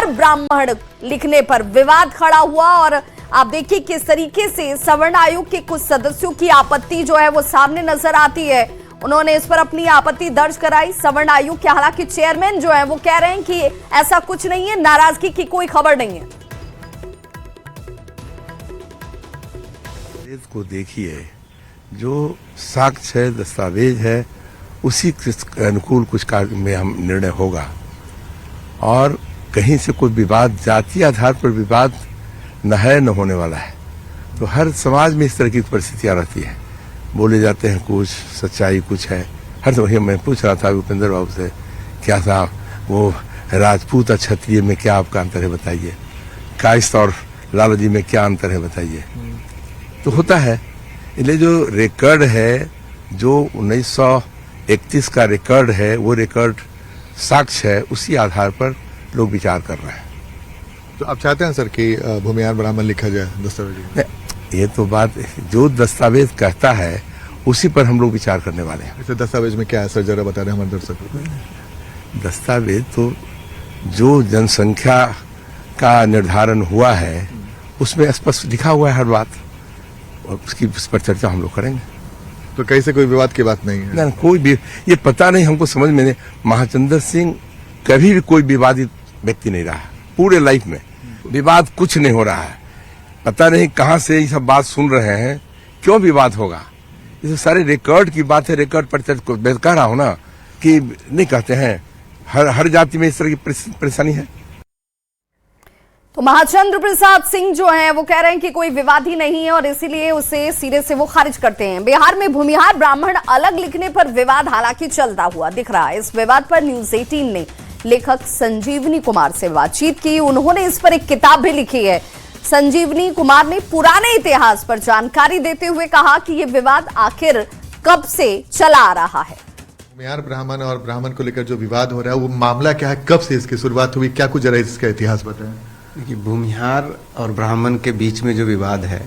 भूमिहार ब्राह्मण लिखने पर विवाद खड़ा हुआ और आप देखिए किस तरीके से सवर्ण आयोग के कुछ सदस्यों की आपत्ति जो है वो सामने नजर आती है। उन्होंने इस पर अपनी आपत्ति दर्ज कराई सवर्ण आयोग के। हालांकि चेयरमैन जो है वो कह रहे हैं कि ऐसा कुछ नहीं है, नाराजगी की कोई खबर नहीं है। को देखिए, जो साक्ष्य है, दस्तावेज है, उसी के अनुकूल कुछ कार्य में हम निर्णय होगा। और कहीं से कोई विवाद, जातीय आधार पर विवाद न है, न होने वाला है। तो हर समाज में इस तरह की परिस्थितियां रहती है, बोले जाते हैं कुछ, सच्चाई कुछ है। हर वही मैं पूछ रहा था उपेंद्र बाबू से, क्या था वो राजपूत और क्षत्रिय में क्या आपका अंतर है बताइए, कायस्थ और लाला जी में क्या अंतर है बताइए। तो होता है, इसलिए जो रिकॉर्ड है, जो 1931 का रिकॉर्ड है, वो रिकॉर्ड साक्ष्य है, उसी आधार पर लोग विचार कर रहे हैं। तो आप चाहते हैं सर कि भूमिहार ब्राह्मण लिखा जाए दस्तावेज? ये तो बात, जो दस्तावेज कहता है उसी पर हम लोग विचार करने वाले हैं। इसे दस्तावेज में क्या है सर, जरा बता दें हमारे दर्शकों को। दस्तावेज तो जो जनसंख्या का निर्धारण हुआ है उसमें स्पष्ट लिखा हुआ है हर बात, और उसकी उस पर चर्चा हम लोग करेंगे। तो कैसे कोई विवाद की बात नहीं है? ना, कोई भी ये पता नहीं हमको समझ में नहीं। महाचंद्र सिंह कभी भी कोई विवादित व्यक्ति नहीं रहा, पूरे लाइफ में विवाद कुछ नहीं हो रहा है। पता नहीं कहां से ये सब बात सुन रहे हैं, क्यों विवाद होगा। ये सारे रिकॉर्ड की बात है, रिकॉर्ड पर कह रहा हूं ना कि नहीं कहते हैं हर जाति में इस तरह की परेशानी है। तो महाचंद्र प्रसाद सिंह जो हैं वो कह रहे हैं कि कोई विवाद ही नहीं है और इसीलिए उसे सिरे से वो खारिज करते हैं। बिहार में भूमिहार ब्राह्मण अलग लिखने पर विवाद हालांकि चलता हुआ दिख रहा है। इस विवाद पर न्यूज 18 ने लेखक संजीवनी कुमार से बातचीत की। उन्होंने इस पर एक किताब भी लिखी है। संजीवनी कुमार ने पुराने इतिहास पर जानकारी देते हुए कहा कि ये विवाद आखिर कब से चला आ रहा है। भूमिहार ब्राह्मण और ब्राह्मण को लेकर जो विवाद हो रहा है, वो मामला क्या है, कब से इसकी शुरुआत हुई, क्या कुछ जरा इसका इतिहास बताएं। देखिए, भूमिहार और ब्राह्मण के बीच में जो विवाद है,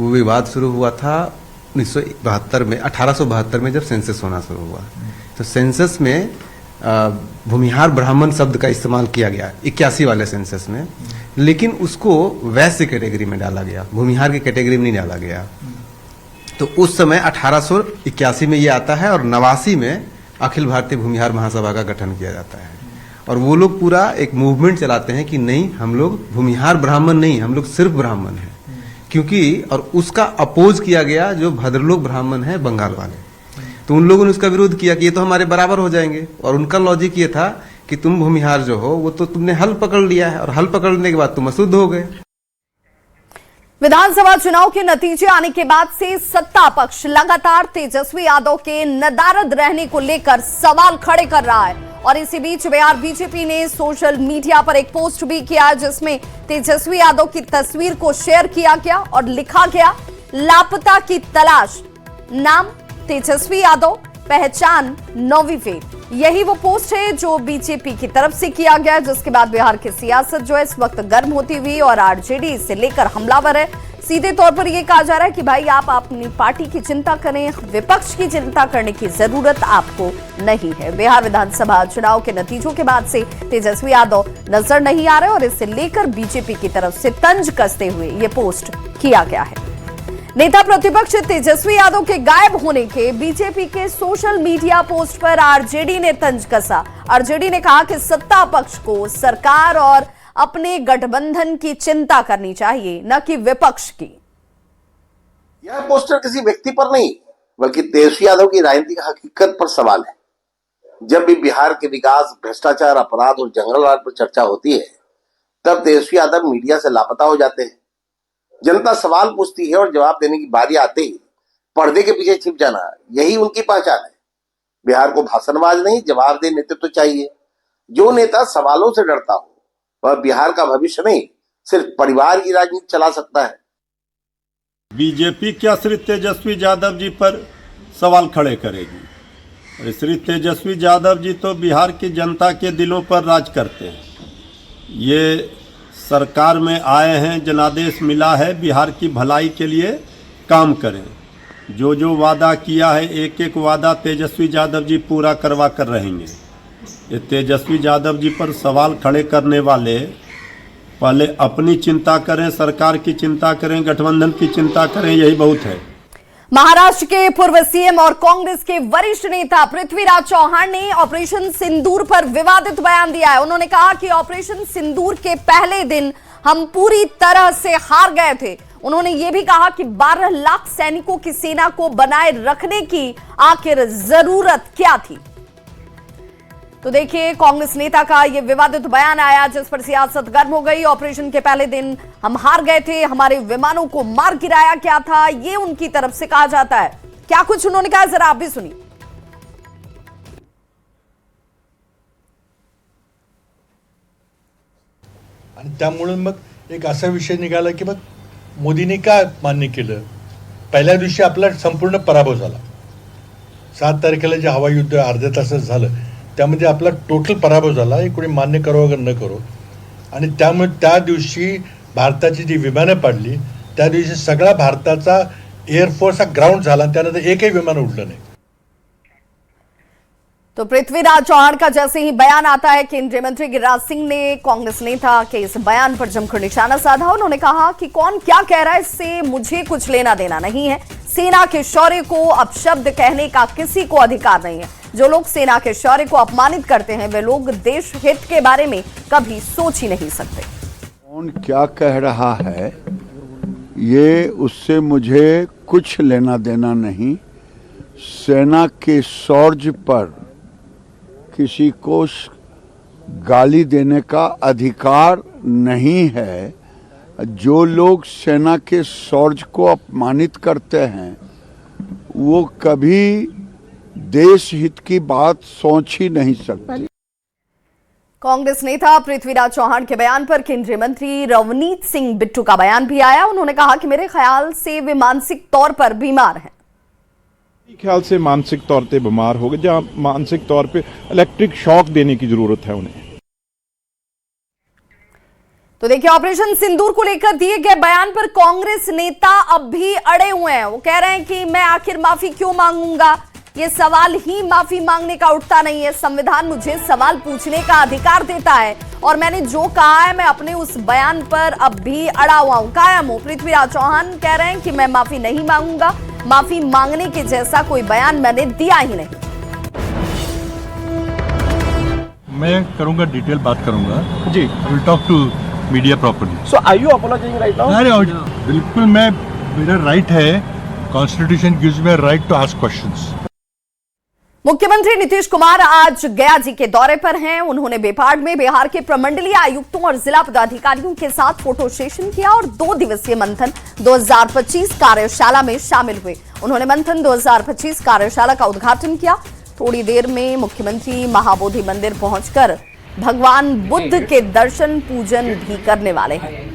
वो विवाद शुरू हुआ था 1972 में, 1872 में जब सेंसस होना शुरू हुआ। तो सेंसस में भूमिहार ब्राह्मण शब्द का इस्तेमाल किया गया 81 वाले सेंसस में, लेकिन उसको वैश्य कैटेगरी में डाला गया, भूमिहार की कैटेगरी में नहीं डाला गया। तो उस समय 1881 में ये आता है और 89 में अखिल भारतीय भूमिहार महासभा का गठन किया जाता है। और वो लोग पूरा एक मूवमेंट चलाते हैं कि नहीं, हम लोग भूमिहार ब्राह्मण नहीं, हम लोग सिर्फ ब्राह्मण हैं। क्योंकि और उसका अपोज किया गया जो भद्रलोक ब्राह्मण है बंगाल वाले, तो उन लोगों ने उसका विरोध किया कि ये तो हमारे बराबर हो जाएंगे। और उनका लॉजिक ये था कि तुम भूमिहार जो हो वो तो तुमने हल पकड़ लिया है, और हल पकड़ने के बाद तुम अशुद्ध हो गए। विधानसभा चुनाव के नतीजे आने के बाद से सत्ता पक्ष लगातार तेजस्वी यादव के नदारद रहने को लेकर सवाल खड़े कर रहा है। और इसी बीच बिहार बीजेपी ने सोशल मीडिया पर एक पोस्ट भी किया जिसमें तेजस्वी यादव की तस्वीर को शेयर किया गया और लिखा गया, लापता की तलाश, नाम तेजस्वी यादव, पहचान 9वीं फेल। यही वो पोस्ट है जो बीजेपी की तरफ से किया गया, जिसके बाद बिहार की सियासत जो है इस वक्त गर्म होती हुई और आरजेडी इससे लेकर हमलावर है। सीधे तौर पर यह कहा जा रहा है कि भाई आप अपनी पार्टी की चिंता करें, विपक्ष की चिंता करने की जरूरत आपको नहीं है। बिहार विधानसभा चुनाव के नतीजों के बाद से तेजस्वी यादव नजर नहीं आ रहे और इससे लेकर बीजेपी की तरफ से तंज कसते हुए ये पोस्ट किया गया है। नेता प्रतिपक्ष तेजस्वी यादव के गायब होने के बीजेपी के सोशल मीडिया पोस्ट पर आरजेडी ने तंज कसा। आरजेडी ने कहा कि सत्ता पक्ष को सरकार और अपने गठबंधन की चिंता करनी चाहिए, न कि विपक्ष की। यह पोस्टर किसी व्यक्ति पर नहीं, बल्कि तेजस्वी यादव की राजनीतिक हकीकत पर सवाल है। जब भी बिहार के विकास, भ्रष्टाचार, अपराध और जंगलराज पर चर्चा होती है, तब तेजस्वी यादव मीडिया से लापता हो जाते हैं। जनता सवाल पूछती है और जवाब देने की बारी आते ही पर्दे के पीछे छिप जाना, यही उनकी पहचान है। बिहार को भाषणबाज नहीं, जवाबदेह नेतृत्व चाहिए। जो नेता सवालों से डरता हो वह बिहार का भविष्य नहीं, सिर्फ परिवार की राजनीति चला सकता है। बीजेपी क्या श्री तेजस्वी यादव जी पर सवाल खड़े करेगी? श्री तेजस्वी यादव जी तो बिहार की जनता के दिलों पर राज करते हैं। ये सरकार में आए हैं, जनादेश मिला है बिहार की भलाई के लिए काम करें। जो जो वादा किया है, एक एक वादा तेजस्वी यादव जी पूरा करवा कर रहेंगे। ये तेजस्वी यादव जी पर सवाल खड़े करने वाले पहले अपनी चिंता करें, सरकार की चिंता करें, गठबंधन की चिंता करें, यही बहुत है। महाराष्ट्र के पूर्व सीएम और कांग्रेस के वरिष्ठ नेता पृथ्वीराज चौहान ने ऑपरेशन सिंदूर पर विवादित बयान दिया है। उन्होंने कहा कि ऑपरेशन सिंदूर के पहले दिन हम पूरी तरह से हार गए थे। उन्होंने यह भी कहा कि 12 लाख सैनिकों की सेना को बनाए रखने की आखिर जरूरत क्या थी। तो देखिए, कांग्रेस नेता का यह विवादित बयान आया जिस पर सियासत गर्म हो गई। ऑपरेशन के पहले दिन हम हार गए थे, हमारे विमानों को मार गिराया क्या था, यह उनकी तरफ से कहा जाता है। क्या कुछ उन्होंने कहा, जरा आप भी सुनिए। आणि त्यामुळे मग एक असा विषय निघाला की मग मोदींनी का मान्य केलं. पहिल्या दिवशी आपला संपूर्ण पराभव झाला. 7 तारखेला जे हवाई युद्ध अर्ध्या तासात झालं त्यामध्ये आपला टोटल पराभव झाला. हे कोणी मान्य करो अगर न करो. आणि त्यामुळे त्या दिवशी भारताची जी विमानं पाडली त्या दिवशी सगळा भारताचा एअरफोर्स हा ग्राउंड झाला. त्यानंतर एकही विमान उडलं नाही. तो पृथ्वीराज चौहान का जैसे ही बयान आता है, केंद्रीय मंत्री गिरिराज सिंह ने कांग्रेस नेता के इस बयान पर जमकर निशाना साधा। उन्होंने कहा कि कौन क्या कह रहा है इससे मुझे कुछ लेना देना नहीं है। सेना के शौर्य को अपशब्द कहने का किसी को अधिकार नहीं है। जो लोग सेना के शौर्य को अपमानित करते हैं वे लोग देश हित के बारे में कभी सोच ही नहीं सकते। कौन क्या कह रहा है ये उससे मुझे कुछ लेना देना नहीं। सेना के शौर्य पर किसी को गाली देने का अधिकार नहीं है। जो लोग सेना के शौर्य को अपमानित करते हैं वो कभी देश हित की बात सोच ही नहीं सकते। कांग्रेस नेता पृथ्वीराज चौहान के बयान पर केंद्रीय मंत्री रवनीत सिंह बिट्टू का बयान भी आया। उन्होंने कहा कि मेरे ख्याल से वे मानसिक तौर पर बीमार हैं। ख्याल से मानसिक तौर पे बीमार हो गए, जहां मानसिक तौर पे इलेक्ट्रिक शॉक देने की जरूरत है उन्हें। तो देखिए, ऑपरेशन सिंदूर को लेकर दिए गए बयान पर कांग्रेस नेता अब भी अड़े हुए हैं। वो कह रहे हैं कि मैं आखिर माफी क्यों मांगूंगा, ये सवाल ही माफी मांगने का उठता नहीं है। संविधान मुझे सवाल पूछने का अधिकार देता है और मैंने जो कहा है मैं अपने उस बयान पर अब भी अड़ा हुआ हूं, कायम हूं। पृथ्वीराज चौहान कह रहे हैं कि मैं माफी नहीं मांगूंगा, माफी मांगने के जैसा कोई बयान मैंने दिया ही नहीं। मैं करूंगा, डिटेल बात करूंगा जी। Will talk to media properly. So are you apologising right now? अरे बिल्कुल, मेरा राइट है। Constitution gives me right to ask questions. मुख्यमंत्री नीतीश कुमार आज गया जी के दौरे पर हैं। उन्होंने बेपाड में बिहार के प्रमंडलीय आयुक्तों और जिला पदाधिकारियों के साथ फोटो सेशन किया और 2 दिवसीय मंथन 2025 कार्यशाला में शामिल हुए। उन्होंने मंथन 2025 कार्यशाला का उद्घाटन किया। थोड़ी देर में मुख्यमंत्री महाबोधि मंदिर पहुंचकर भगवान बुद्ध के दर्शन पूजन भी करने वाले हैं।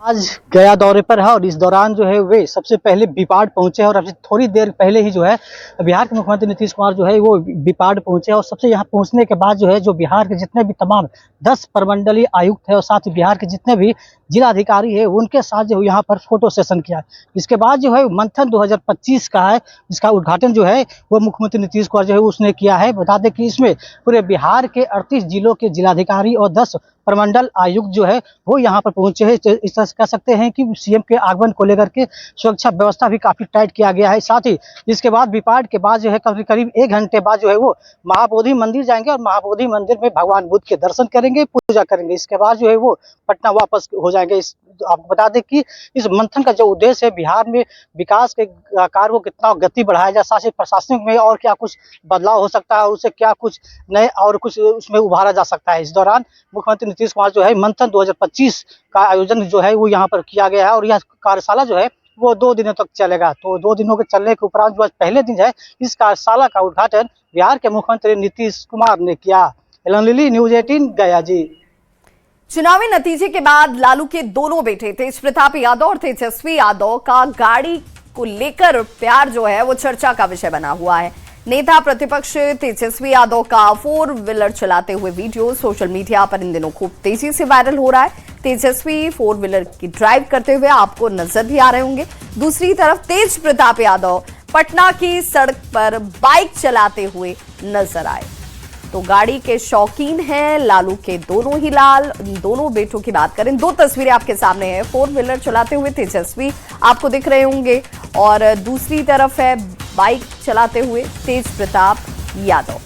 आज गया दौरे पर है और इस दौरान जो है वे सबसे पहले बिपाड पहुंचे और अभी थोड़ी देर पहले ही जो है बिहार के मुख्यमंत्री नीतीश कुमार जो है वो बिपाड पहुंचे और सबसे यहाँ पहुंचने के बाद जो है जो बिहार के जितने भी तमाम 10 प्रमंडलीय आयुक्त है और साथ ही बिहार के जितने भी जिला अधिकारी है उनके साथ जो यहाँ पर फोटो सेशन किया। इसके बाद जो है मंथन 2025 का है, जिसका उद्घाटन जो है वो मुख्यमंत्री नीतीश कुमार जो है उसने किया है। बता दें कि इसमें पूरे बिहार के 38 जिलों के जिलाधिकारी और 10 प्रमंडल आयुक्त जो है वो यहाँ पर पहुंचे हैं। इस तरह कह सकते हैं कि सीएम के आगमन को लेकर के सुरक्षा व्यवस्था भी काफी टाइट किया गया है। साथ ही इसके बाद बिपाड के बाद जो है करीब 1 घंटे बाद जो है वो महाबोधि मंदिर जाएंगे और महाबोधि मंदिर में भगवान बुद्ध के दर्शन करेंगे, पूजा करेंगे। इसके बाद जो है वो पटना वापस हो जाएंगे। आपको बता दें कि इस मंथन का जो उद्देश्य है बिहार में विकास के कार्य को कितना गति बढ़ाया जाए, साथ ही प्रशासनिक में और क्या कुछ बदलाव हो सकता है, उससे क्या कुछ नए और कुछ उसमें उभारा जा सकता है। इस दौरान मुख्यमंत्री नीतीश कुमार जो है मंथन 2025 का आयोजन जो है वो यहाँ पर किया गया है और यह कार्यशाला जो है वो 2 दिनों तक चलेगा। तो 2 दिनों के चलने के उपरांत जो आज पहले दिन है इस कार्यशाला का उद्घाटन बिहार के मुख्यमंत्री नीतीश कुमार ने किया। एलनलिली न्यूज 18 गया जी। चुनावी नतीजे के बाद लालू के दोनों बेटे तेज प्रताप यादव और तेजस्वी यादव का गाड़ी को लेकर प्यार जो है वो चर्चा का विषय बना हुआ है। नेता प्रतिपक्ष तेजस्वी यादव का 4 व्हीलर चलाते हुए वीडियो सोशल मीडिया पर इन दिनों खूब तेजी से वायरल हो रहा है। तेजस्वी 4 व्हीलर की ड्राइव करते हुए आपको नजर भी आ रहे होंगे। दूसरी तरफ तेज प्रताप यादव पटना की सड़क पर बाइक चलाते हुए नजर आए। तो गाड़ी के शौकीन हैं लालू के दोनों ही लाल। इन दोनों बेटों की बात करें, दो तस्वीरें आपके सामने हैं। 4 व्हीलर चलाते हुए तेजस्वी आपको दिख रहे होंगे और दूसरी तरफ है बाइक चलाते हुए तेज प्रताप यादव।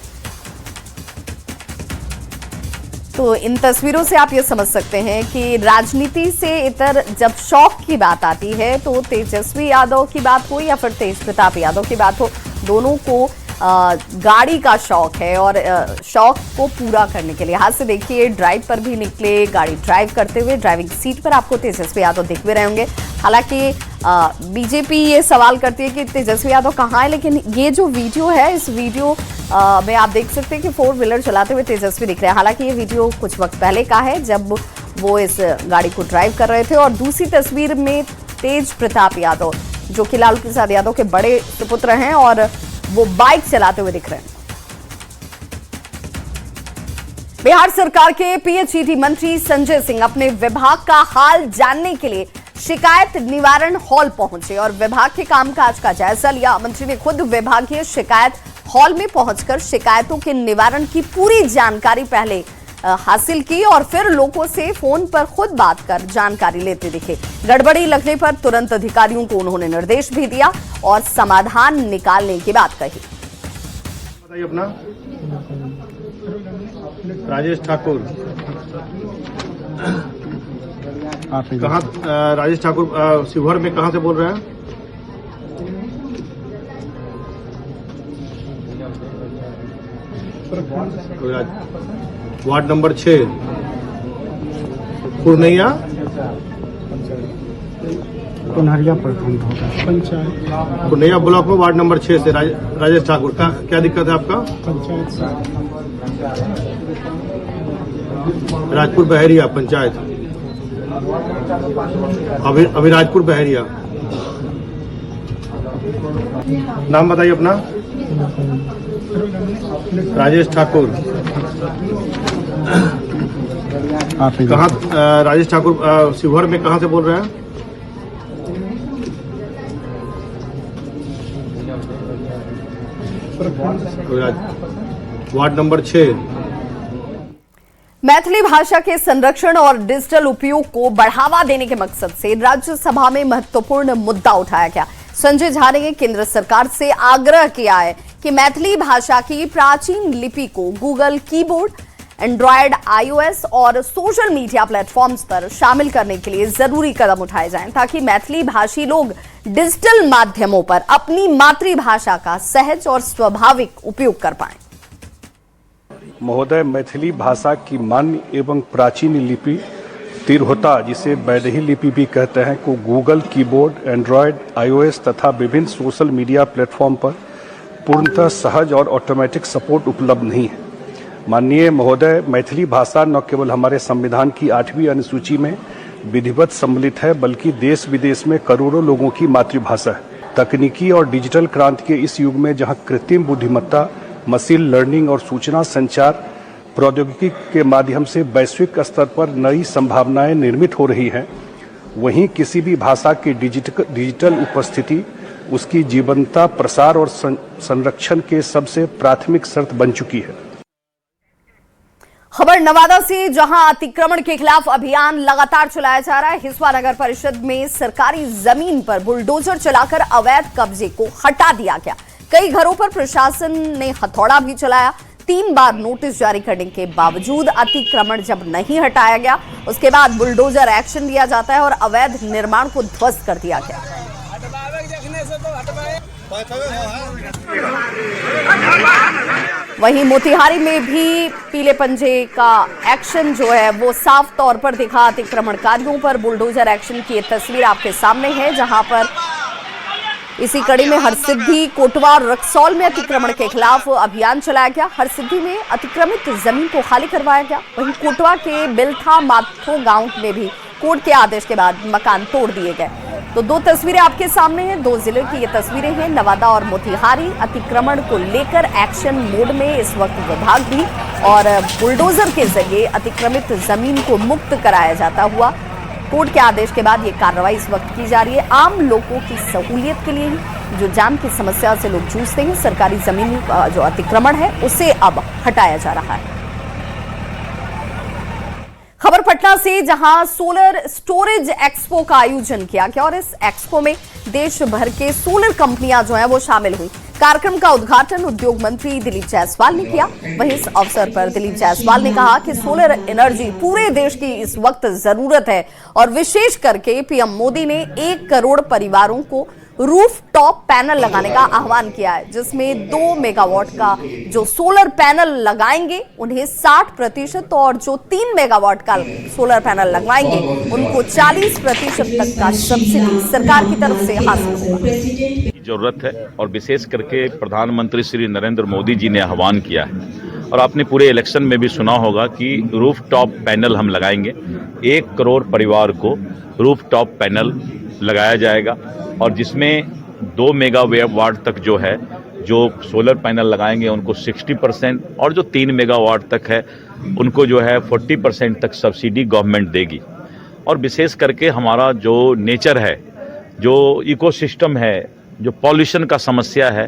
तो इन तस्वीरों से आप ये समझ सकते हैं कि राजनीति से इतर जब शौक की बात आती है तो तेजस्वी यादव की बात हो या फिर तेज प्रताप यादव की बात हो, दोनों को गाड़ी का शौक है और शौक को पूरा करने के लिए हाथ से देखिए ड्राइव पर भी निकले। गाड़ी ड्राइव करते हुए ड्राइविंग सीट पर आपको तेजस्वी यादव दिख भी रहे होंगे। हालांकि बीजेपी ये सवाल करती है कि तेजस्वी यादव कहाँ है, लेकिन ये जो वीडियो है इस वीडियो में आप देख सकते हैं कि 4 व्हीलर चलाते हुए तेजस्वी दिख रहे हैं। हालांकि ये वीडियो कुछ वक्त पहले का है जब वो इस गाड़ी को ड्राइव कर रहे थे। और दूसरी तस्वीर में तेज प्रताप यादव जो कि लालू प्रसाद यादव के बड़े सुपुत्र हैं और वो बाइक चलाते हुए दिख रहे हैं। बिहार सरकार के पीएचईडी मंत्री संजय सिंह अपने विभाग का हाल जानने के लिए शिकायत निवारण हॉल पहुंचे और विभाग के कामकाज का जायजा लिया। मंत्री ने खुद विभागीय शिकायत हॉल में पहुंचकर शिकायतों के निवारण की पूरी जानकारी पहले हासिल की और फिर लोगों से फोन पर खुद बात कर जानकारी लेते दिखे। गड़बड़ी लगने पर तुरंत अधिकारियों को उन्होंने निर्देश भी दिया और समाधान निकालने की बात कही। बताइए अपना। राजेश ठाकुर कहाँ? राजेश ठाकुर शिवहर में कहाँ से बोल रहे हैं? Ward number 6 Purnia Purnia block में वार्ड नंबर 6 से राजेश ठाकुर का क्या दिक्कत है आपका? राजपुर बहरिया पंचायत अभिराजपुर बहरिया। नाम बताइए अपना। राजेश ठाकुर कहाँ? राजेश ठाकुर शिवहर में कहाँ से बोल रहे हैं? Ward number 6। मैथिली भाषा के संरक्षण और डिजिटल उपयोग को बढ़ावा देने के मकसद से राज्यसभा में महत्वपूर्ण मुद्दा उठाया गया। संजय झा ने केंद्र सरकार से आग्रह किया है कि मैथिली भाषा की प्राचीन लिपि को गूगल कीबोर्ड, एंड्रॉयड, iOS और सोशल मीडिया प्लेटफॉर्म्स पर शामिल करने के लिए जरूरी कदम उठाए जाएं ताकि मैथिली भाषी लोग डिजिटल माध्यमों पर अपनी मातृभाषा का सहज और स्वाभाविक उपयोग कर पाएं। महोदय, मैथिली भाषा की मान्य एवं प्राचीन लिपि तिरहुता, जिसे बैदही लिपि भी कहते हैं, को गूगल कीबोर्ड, एंड्रॉयड, iOS तथा विभिन्न सोशल मीडिया प्लेटफॉर्म पर पूर्णतः सहज और ऑटोमेटिक सपोर्ट उपलब्ध नहीं है। माननीय महोदय, मैथिली भाषा न केवल हमारे संविधान की 8वीं अनुसूची में विधिवत सम्मिलित है, बल्कि देश विदेश में करोड़ों लोगों की मातृभाषा है। तकनीकी और डिजिटल क्रांति के इस युग में जहां कृत्रिम बुद्धिमत्ता, मशीन लर्निंग और सूचना संचार प्रौद्योगिकी के माध्यम से वैश्विक स्तर पर नई संभावनाएं निर्मित हो रही हैं, वहीं किसी भी भाषा की डिजिटल उपस्थिति उसकी जीवंतता, प्रसार और संरक्षण के सबसे प्राथमिक शर्त बन चुकी है। खबर नवादा से, जहां अतिक्रमण के खिलाफ अभियान लगातार चलाया जा रहा है। हिसुआ नगर परिषद में सरकारी जमीन पर बुलडोजर चलाकर अवैध कब्जे को हटा दिया गया। कई घरों पर प्रशासन ने हथौड़ा भी चलाया। 3 बार नोटिस जारी करने के बावजूद अतिक्रमण जब नहीं हटाया गया, उसके बाद बुलडोजर एक्शन लिया जाता है और अवैध निर्माण को ध्वस्त कर दिया गया। वहीं मोतिहारी में भी पीले पंजे का एक्शन जो है वो साफ तौर पर दिखा। अतिक्रमणकारियों पर बुलडोजर एक्शन की तस्वीर आपके सामने है, जहां पर इसी कड़ी में हरसिद्धि, कोटवा और रक्सौल में अतिक्रमण के खिलाफ अभियान चलाया गया। हरसिद्धि में अतिक्रमित जमीन को खाली करवाया गया। वहीं कोटवा के बिलथा माथो गांव में भी कोर्ट के आदेश के बाद मकान तोड़ दिए गए। तो 2 तस्वीरें आपके सामने हैं, 2 जिले की ये तस्वीरें हैं, नवादा और मोतिहारी। अतिक्रमण को लेकर एक्शन मोड में इस वक्त विभाग भी और बुलडोजर के जरिए अतिक्रमित जमीन को मुक्त कराया जाता हुआ कोर्ट के आदेश के बाद ये कार्रवाई इस वक्त की जा रही है। आम लोगों की सहूलियत के लिए ही जो जाम की समस्या से लोग जूझते हैं, सरकारी जमीन का जो अतिक्रमण है उसे अब हटाया जा रहा है। खबर पटना से, जहां सोलर स्टोरेज एक्सपो का आयोजन किया गया और इस एक्सपो में देश भर के सोलर कंपनियां जो हैं वो शामिल हुई। कार्यक्रम का उद्घाटन उद्योग मंत्री दिलीप जायसवाल ने किया। वहीं इस अवसर पर दिलीप जायसवाल ने कहा कि सोलर एनर्जी पूरे देश की इस वक्त जरूरत है और विशेष करके पीएम मोदी ने 1 करोड़ परिवारों को रूफ टॉप पैनल लगाने का आह्वान किया है, जिसमें 2 मेगावाट का जो सोलर पैनल लगाएंगे उन्हें 60% और जो 3 मेगावाट का सोलर पैनल लगवाएंगे उनको 40% तक का सब्सिडी सरकार की तरफ से हासिल होगा। जरूरत है और विशेष करके प्रधानमंत्री श्री नरेंद्र मोदी जी ने आह्वान किया है और आपने पूरे इलेक्शन में भी सुना होगा कि रूफ टॉप पैनल हम लगाएंगे। 1 करोड़ परिवार को रूफ टॉप पैनल लगाया जाएगा और जिसमें 2 मेगावाट तक जो है जो सोलर पैनल लगाएंगे उनको 60% और जो 3 मेगावाट तक है उनको जो है 40% तक सब्सिडी गवर्नमेंट देगी। और विशेष करके हमारा जो नेचर है, जो इकोसिस्टम है, जो पॉल्यूशन का समस्या है,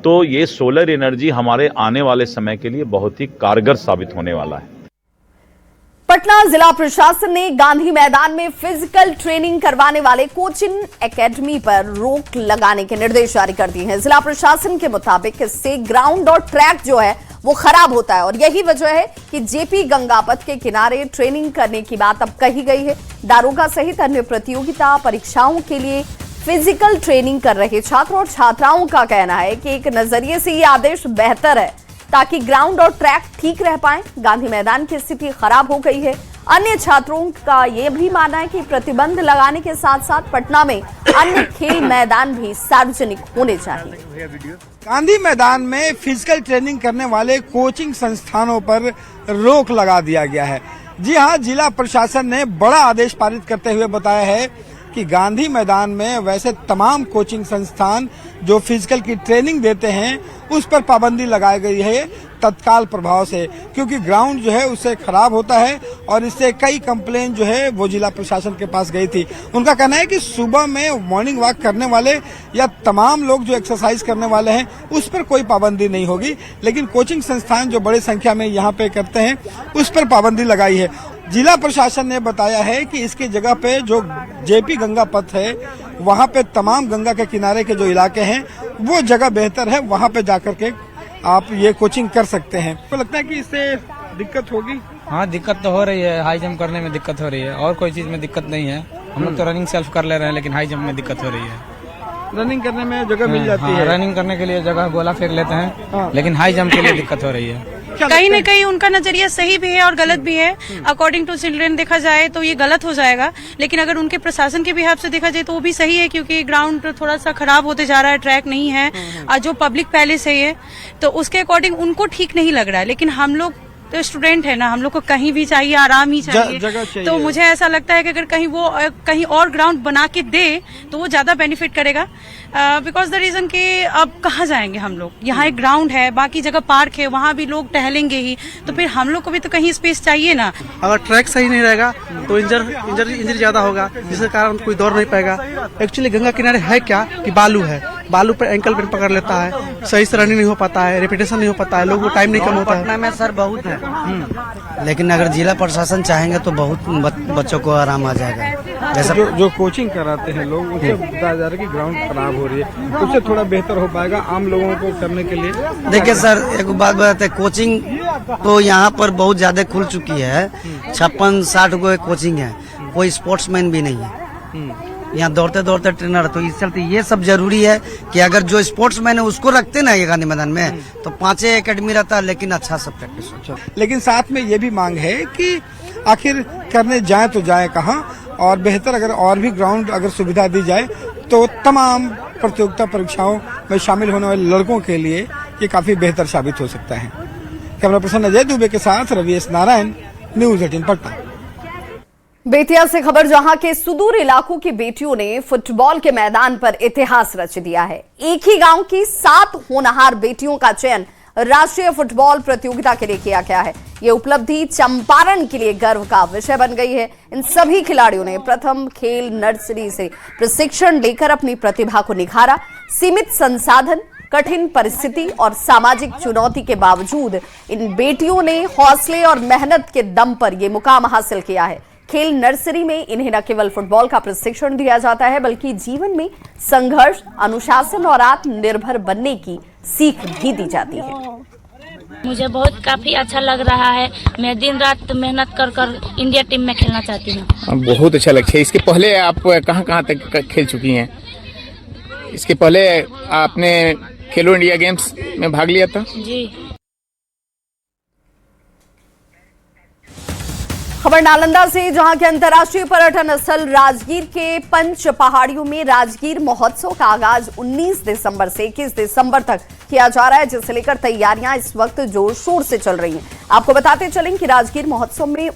तो ये सोलर एनर्जी हमारे आने वाले समय के लिए बहुत ही कारगर साबित होने वाला है। पटना जिला प्रशासन ने गांधी मैदान में फिजिकल ट्रेनिंग करवाने वाले कोचिंग एकेडमी पर रोक लगाने के निर्देश जारी कर दिए हैं। जिला प्रशासन के मुताबिक इससे ग्राउंड और ट्रैक जो है वो खराब होता है और यही वजह है कि जेपी गंगापथ के किनारे ट्रेनिंग करने की बात अब कही गई है। दारोगा सहित अन्य प्रतियोगिता परीक्षाओं के लिए फिजिकल ट्रेनिंग कर रहे छात्र और छात्राओं का कहना है कि एक नजरिए से ये आदेश बेहतर है ताकि ग्राउंड और ट्रैक ठीक रह पाए। गांधी मैदान की स्थिति खराब हो गई है। अन्य छात्रों का यह भी मानना है कि प्रतिबंध लगाने के साथ साथ पटना में अन्य खेल मैदान भी सार्वजनिक होने चाहिए। गांधी मैदान में फिजिकल ट्रेनिंग करने वाले कोचिंग संस्थानों पर रोक लगा दिया गया है। जी हां, जिला प्रशासन ने बड़ा आदेश पारित करते हुए बताया है कि गांधी मैदान में वैसे तमाम कोचिंग संस्थान जो फिजिकल की ट्रेनिंग देते हैं उस पर पाबंदी लगाई गई है तत्काल प्रभाव से, क्योंकि ग्राउंड जो है उससे खराब होता है और इससे कई कंप्लेन जो है वो जिला प्रशासन के पास गई थी। उनका कहना है कि सुबह में मॉर्निंग वॉक करने वाले या तमाम लोग जो एक्सरसाइज करने वाले हैं उस पर कोई पाबंदी नहीं होगी, लेकिन कोचिंग संस्थान जो बड़ी संख्या में यहाँ पे करते हैं उस पर पाबंदी लगाई है। जिला प्रशासन ने बताया है कि इसकी जगह पे जो जेपी गंगा पथ है वहाँ पे तमाम गंगा के किनारे के जो इलाके हैं वो जगह बेहतर है, वहाँ पे जाकर के आप ये कोचिंग कर सकते हैं। तो लगता है कि इससे दिक्कत होगी? हाँ, दिक्कत तो हो रही है। हाई जंप करने में दिक्कत हो रही है और कोई चीज में दिक्कत नहीं है। हम लोग तो रनिंग सेल्फ कर ले रहे हैं, लेकिन हाई जंप में दिक्कत हो रही है। रनिंग करने में जगह मिल जाती है? रनिंग करने के लिए जगह गोला फेंक लेते हैं, लेकिन हाई जंप के लिए दिक्कत हो रही है। कहीं न कहीं उनका नजरिया सही भी है और गलत भी है। अकॉर्डिंग टू चिल्ड्रेन देखा जाए तो ये गलत हो जाएगा, लेकिन अगर उनके प्रशासन के बिहाफ से देखा जाए तो वो भी सही है, क्योंकि ग्राउंड थोड़ा सा खराब होते जा रहा है, ट्रैक नहीं है और जो पब्लिक पैलेस है ये, तो उसके अकॉर्डिंग उनको ठीक नहीं लग रहा है। लेकिन हम लोग तो स्टूडेंट है ना, हम लोग को कहीं भी चाहिए, आराम ही चाहिए। तो मुझे ऐसा लगता है कि अगर कहीं और ग्राउंड बना के दे तो वो ज्यादा बेनिफिट करेगा, बिकॉज द रीजन कि अब कहाँ जाएंगे हम लोग। यहाँ एक ग्राउंड है, बाकी जगह पार्क है, वहाँ भी लोग टहलेंगे ही, तो फिर हम लोग को भी तो कहीं स्पेस चाहिए ना। अगर ट्रैक सही नहीं रहेगा तो इंजरी ज्यादा होगा, जिसके कारण कोई दौड़ नहीं पाएगा। एक्चुअली गंगा किनारे है क्या कि बालू है, बालू पर एंकल पेन पकड़ लेता है, सही से रनिंग नहीं हो पाता है, रेपिटेशन नहीं हो पाता है, लोगों को टाइम नहीं कम होता है। पटना में सर बहुत है, लेकिन अगर जिला प्रशासन चाहेंगे तो बहुत बच्चों को आराम आ जाएगा। जैसा जो कोचिंग कराते हैं लोग उनसे बताया जा रहा है कि ग्राउंड खराब हो रही है, उससे थोड़ा बेहतर हो पाएगा आम लोगों को करने के लिए। देखिए सर, एक बात बताते हैं, कोचिंग तो यहाँ पर बहुत ज्यादा खुल चुकी है। 56-60 गो कोचिंग है, कोई स्पोर्ट्समैन भी नहीं है यहाँ, दौड़ते दौड़ते ट्रेनर। तो इस चलते ये सब जरूरी है कि अगर जो स्पोर्ट्समैन है उसको रखते ना ये गांधी मैदान में तो 5 एकेडमी रहता है, लेकिन अच्छा सब प्रैक्टिस होता है। लेकिन साथ में ये भी मांग है कि आखिर करने जाए तो जाए कहाँ, और बेहतर अगर और भी ग्राउंड अगर सुविधा दी जाए तो तमाम प्रतियोगिता परीक्षाओं में शामिल होने वाले लड़कों के लिए ये काफी बेहतर साबित हो सकता है। कैमरा पर्सन अजय दुबे के साथ रवि एस नारायण, न्यूज 18 पटना। बेतिया से खबर, जहां के सुदूर इलाकों की बेटियों ने फुटबॉल के मैदान पर इतिहास रच दिया है। एक ही गांव की 7 होनहार बेटियों का चयन राष्ट्रीय फुटबॉल प्रतियोगिता के लिए किया गया है। ये उपलब्धि चंपारण के लिए गर्व का विषय बन गई है। इन सभी खिलाड़ियों ने प्रथम खेल नर्सरी से प्रशिक्षण लेकर अपनी प्रतिभा को निखारा। सीमित संसाधन, कठिन परिस्थिति और सामाजिक चुनौती के बावजूद इन बेटियों ने हौसले और मेहनत के दम पर ये मुकाम हासिल किया है। खेल नर्सरी में इन्हें न केवल फुटबॉल का प्रशिक्षण दिया जाता है, बल्कि जीवन में संघर्ष, अनुशासन और आत्मनिर्भर बनने की सीख भी दी जाती है। मुझे काफी अच्छा लग रहा है। मैं दिन रात मेहनत कर इंडिया टीम में खेलना चाहती हूँ। बहुत अच्छा लगता है। इसके पहले आप कहाँ तक खेल चुकी हैं? इसके पहले आपने खेलो इंडिया गेम्स में भाग लिया था? जी। खबर नालंदा से, जहां के अंतर्राष्ट्रीय पर्यटन स्थल राजगीर के पंच पहाड़ियों में राजगीर महोत्सव का आगाज 19 दिसंबर से 21 दिसंबर तक किया जा रहा है, जिसे लेकर तैयारियां इस वक्त जोर शोर से चल रही हैं। आपको बताते चलें कि राजगीर महोत्सव में